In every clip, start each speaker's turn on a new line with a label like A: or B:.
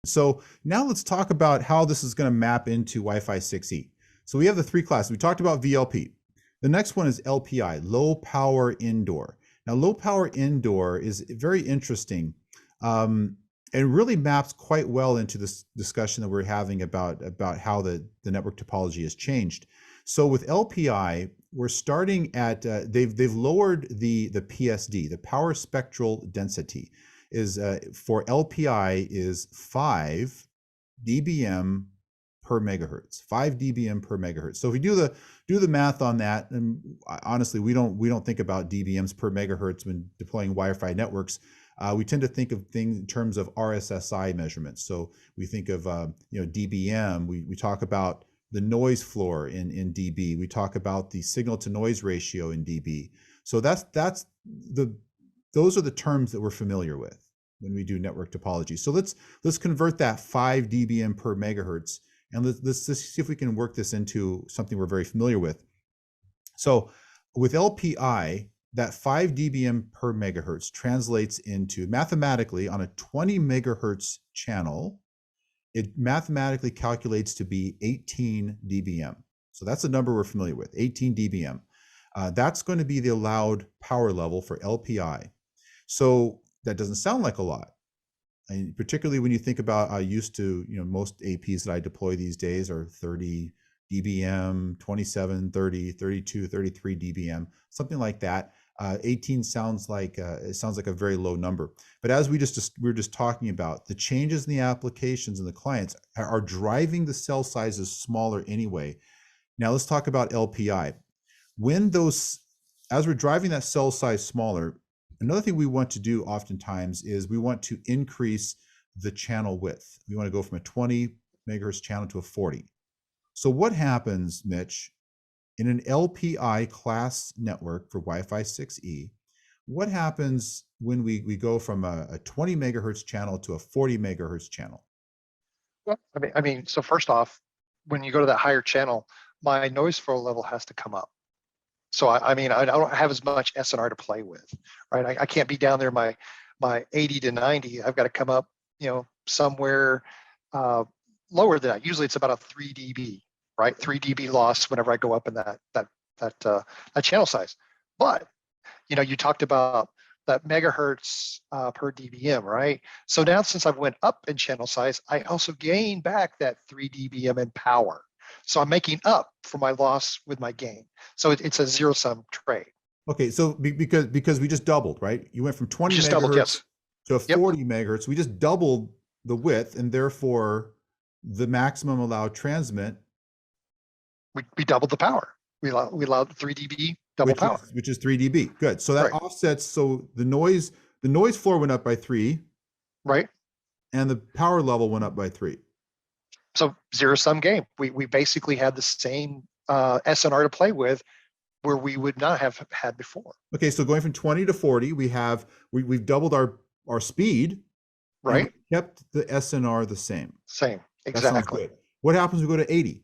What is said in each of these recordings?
A: So now let's talk about how this is going to map into Wi-Fi 6E. So we have the three classes. We talked about VLP. The next one is LPI, low power indoor. Now, low power indoor is very interesting. It really maps quite well into this discussion that we're having about how the network topology has changed. So with LPI, we're starting at, they've lowered the PSD, the power spectral density, is for LPI is 5 dBm per megahertz, 5 dBm per megahertz. So if we do the math on that, and honestly, we don't think about dBms per megahertz when deploying Wi-Fi networks. We tend to think of things in terms of RSSI measurements. So we think of dBm. We talk about the noise floor in dB. We talk about the signal to noise ratio in dB. So those are the terms that we're familiar with when we do network topology. So let's convert that 5 dBm per megahertz, and let's see if we can work this into something we're very familiar with. So with LPI, that 5 dBm per megahertz translates into, mathematically, on a 20 megahertz channel, it mathematically calculates to be 18 dBm. So that's a number we're familiar with, 18 dBm. That's going to be the allowed power level for LPI. So that doesn't sound like a lot. And particularly when you think about, I used to, most APs that I deploy these days are 30 dBm, 27, 30, 32, 33 dBm, something like that. 18 sounds like a very low number. But as we were just talking about, the changes in the applications and the clients are driving the cell sizes smaller anyway. Now let's talk about LPI. As we're driving that cell size smaller, another thing we want to do oftentimes is we want to increase the channel width. We want to go from a 20 megahertz channel to a 40. So what happens, Mitch, in an LPI class network for Wi-Fi 6E? What happens when we go from a 20 megahertz channel to a 40 megahertz channel?
B: Well, so first off, when you go to that higher channel, my noise floor level has to come up. So I don't have as much SNR to play with, right? I can't be down there my 80 to 90. I've got to come up, somewhere lower than that. Usually it's about a 3 dB, right? 3 dB loss whenever I go up in that channel size. But you talked about that megahertz per dBm, right? So now since I've went up in channel size, I also gain back that 3 dBm in power. So I'm making up for my loss with my gain. So it's a zero-sum trade.
A: Okay, so because we just doubled, right? You went from 20 megahertz
B: doubled, yes,
A: to a 40 megahertz. We just doubled the width, and therefore the maximum allowed transmit.
B: We doubled the power. We allowed 3 dB double power,
A: which is 3 dB. Good. So that offsets. So the noise floor went up by 3,
B: right? And
A: the power level went up by 3.
B: So zero-sum game. We basically had the same SNR to play with, where we would not have had before.
A: Okay, so going from 20 to 40, we've doubled our speed,
B: right?
A: And we kept the SNR the same.
B: Same, exactly.
A: What happens when we go to 80?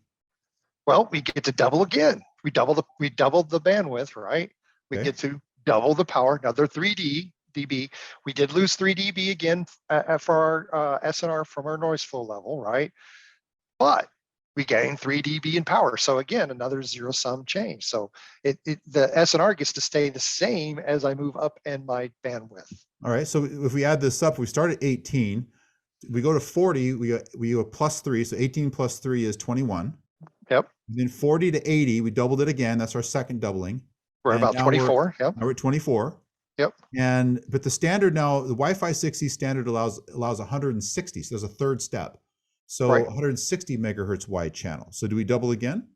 B: Well, we get to double again. We doubled the bandwidth, right? We get to double the power, another 3 dB. We did lose 3 dB again for our SNR from our noise flow level, right? But we gain 3 dB in power. So again, another zero-sum change. So the SNR gets to stay the same as I move up in my bandwidth.
A: All right. So if we add this up, we start at 18, we go to 40, we go plus 3. So 18 plus 3 is 21.
B: Yep.
A: And then 40 to 80, we doubled it again. That's our second doubling.
B: We're about 24. Yep.
A: Now we're at 24.
B: Yep.
A: But the standard now, the Wi-Fi 6E standard allows 160. So there's a third step. So 160 megahertz wide channel. So do we double again?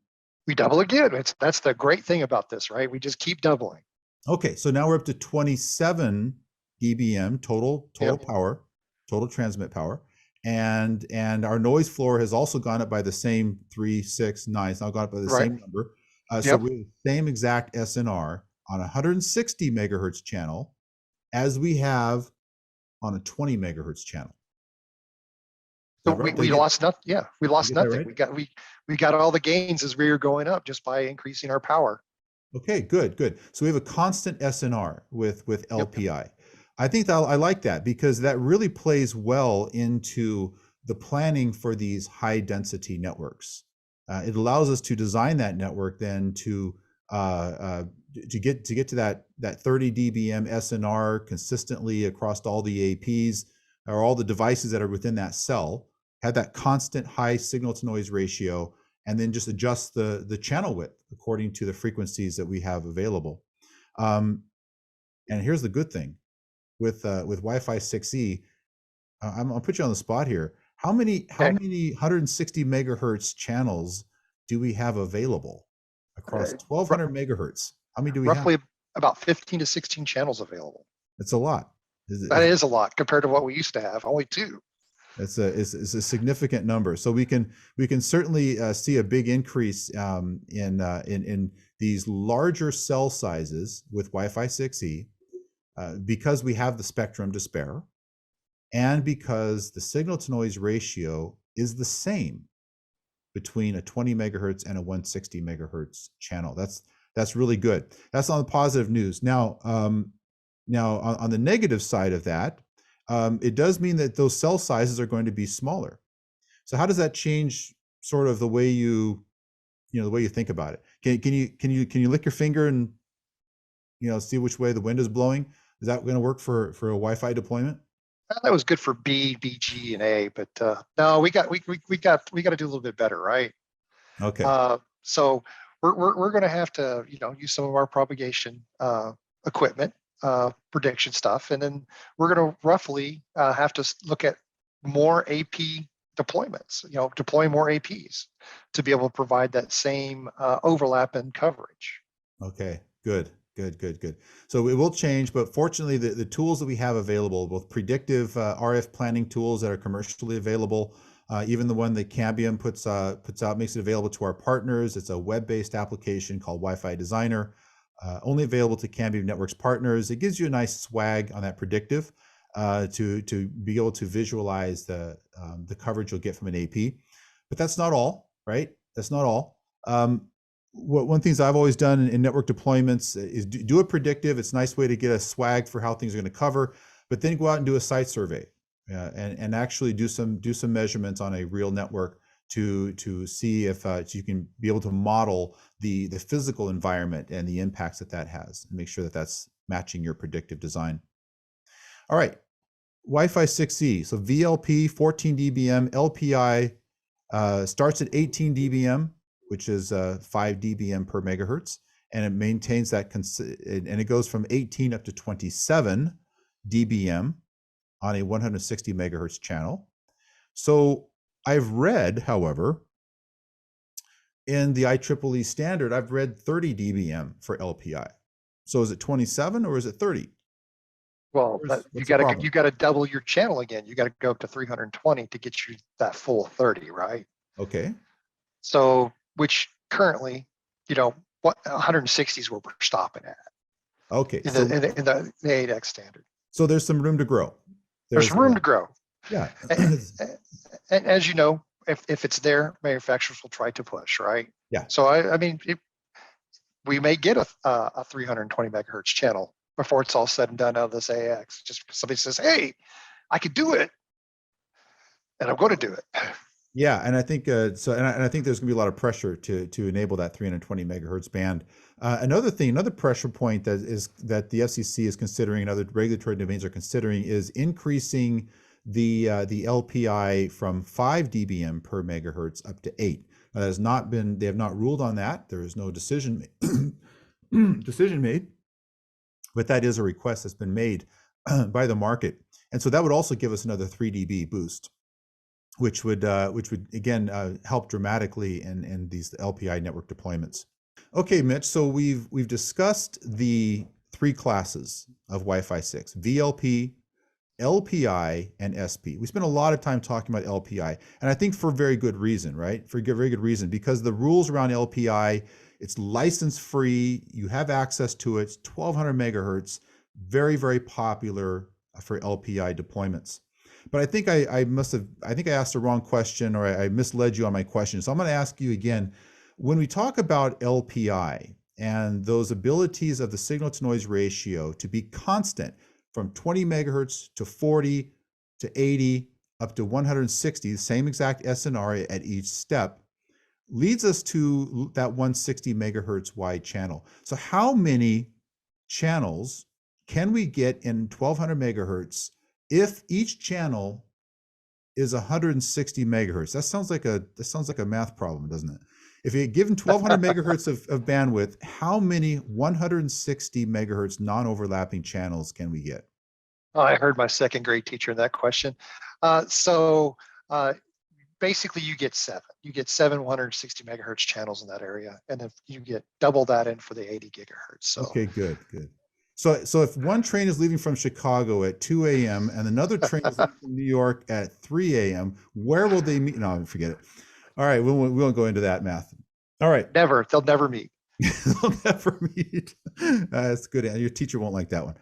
B: We double again. That's the great thing about this, right? We just keep doubling.
A: Okay, so now we're up to 27 dBm total power, total transmit power, and our noise floor has also gone up by the same 3, 6, 9. It's now gone up by the same number. So we have the same exact SNR on a 160 megahertz channel as we have on a 20 megahertz channel.
B: So we lost nothing. Yeah, we lost nothing. Right? We got all the gains as we were going up just by increasing our power.
A: Okay, good, good. So we have a constant SNR with
B: Yep.
A: LPI. I think that I like that because that really plays well into the planning for these high density networks. It allows us to design that network then uh, uh, to get to that 30 dBm SNR consistently across all the APs or all the devices that are within that cell. Have that constant high signal to noise ratio, and then just adjust the channel width according to the frequencies that we have available. Um, and here's the good thing with Wi-Fi 6E. I'll put you on the spot here. How
B: Okay.
A: many 160 megahertz channels do we have available across
B: R-
A: 1200 megahertz? How many do we have?
B: roughly about 15 to 16 channels available.
A: It's a lot.
B: That is a lot compared to what we used to have, only two.
A: It's a significant number. So we can certainly see a big increase in these larger cell sizes with Wi-Fi 6E because we have the spectrum to spare, and because the signal to noise ratio is the same between a 20 megahertz and a 160 megahertz channel. That's really good. That's on the positive news. Now on the negative side of that, it does mean that those cell sizes are going to be smaller. So how does that change sort of the way the way you think about it? Can you lick your finger and see which way the wind is blowing? Is that going to work for a Wi-Fi deployment?
B: That was good for B, BG, and A, but no, we got to do a little bit better, right?
A: Okay.
B: So we're going to have to use some of our propagation equipment, prediction stuff, and then we're going to roughly have to look at more AP deployments. Deploy more APs to be able to provide that same overlap and coverage.
A: Okay, good, good, good, good. So it will change, but fortunately, the tools that we have available, both predictive RF planning tools that are commercially available, even the one that Cambium puts out, makes it available to our partners. It's a web-based application called Wi-Fi Designer, only available to Cambium Networks partners. It gives you a nice swag on that predictive to be able to visualize the coverage you'll get from an AP. But that's not all, right? That's not all. One of the things I've always done in network deployments is do a predictive. It's a nice way to get a swag for how things are going to cover, but then go out and do a site survey and actually do some measurements on a real network to see if you can be able to model the physical environment and the impacts that has, and make sure that that's matching your predictive design. All right, Wi-Fi 6E. So VLP 14 dBm, LPI starts at 18 dBm, which is 5 dBm per megahertz, and it maintains that, and it goes from 18 up to 27 dBm on a 160 megahertz channel. So I've read, however, in the IEEE standard, I've read 30 dBm for LPI. So is it 27 or is it 30?
B: Well, you got to double your channel again. You got to go up to 320 to get you that full 30, right?
A: Okay.
B: So, which currently, what 160 is where we're stopping at.
A: Okay.
B: In the 8X standard.
A: So there's some room to grow.
B: There's room to grow.
A: Yeah.
B: And as you know, if it's there, manufacturers will try to push, right?
A: Yeah.
B: So I mean, we may get a 320 megahertz channel before it's all said and done out of this AX. Just because somebody says, "Hey, I could do it," and I'm going to do it.
A: Yeah, and I think I think there's going to be a lot of pressure to enable that 320 megahertz band. Another pressure point that the FCC is considering and other regulatory domains are considering is increasing the LPI from 5 dBm per megahertz up to 8. Now, they have not ruled on that. There is no decision made, but that is a request that's been made by the market, and so that would also give us another 3 dB boost, which would again help dramatically in these LPI network deployments. Okay, Mitch. So we've discussed the three classes of Wi-Fi 6: VLP, LPI, and SP. We spent a lot of time talking about LPI, and I think for very good reason, right? For very good reason, because the rules around LPI, it's license free. You have access to it. It's 1200 megahertz, very, very popular for LPI deployments. But I think I asked the wrong question, or I misled you on my question. So I'm going to ask you again. When we talk about LPI and those abilities of the signal to noise ratio to be constant from 20 megahertz to 40 to 80 up to 160, the same exact SNR at each step, leads us to that 160 megahertz wide channel. So how many channels can we get in 1200 megahertz if each channel is 160 megahertz? That sounds like a math problem, doesn't it? If you're given 1200 megahertz of bandwidth, how many 160 megahertz non-overlapping channels can we get?
B: Oh, I heard my second grade teacher in that question. So basically you get seven. You get 160 megahertz channels in that area. And if you get double that in for the 80 gigahertz. So
A: Okay, good. So if one train is leaving from Chicago at 2 a.m. and another train is leaving from New York at 3 a.m., where will they meet? No, forget it. All right, we won't go into that math. All right.
B: they'll never meet.
A: They'll never meet. That's good. Your teacher won't like that one.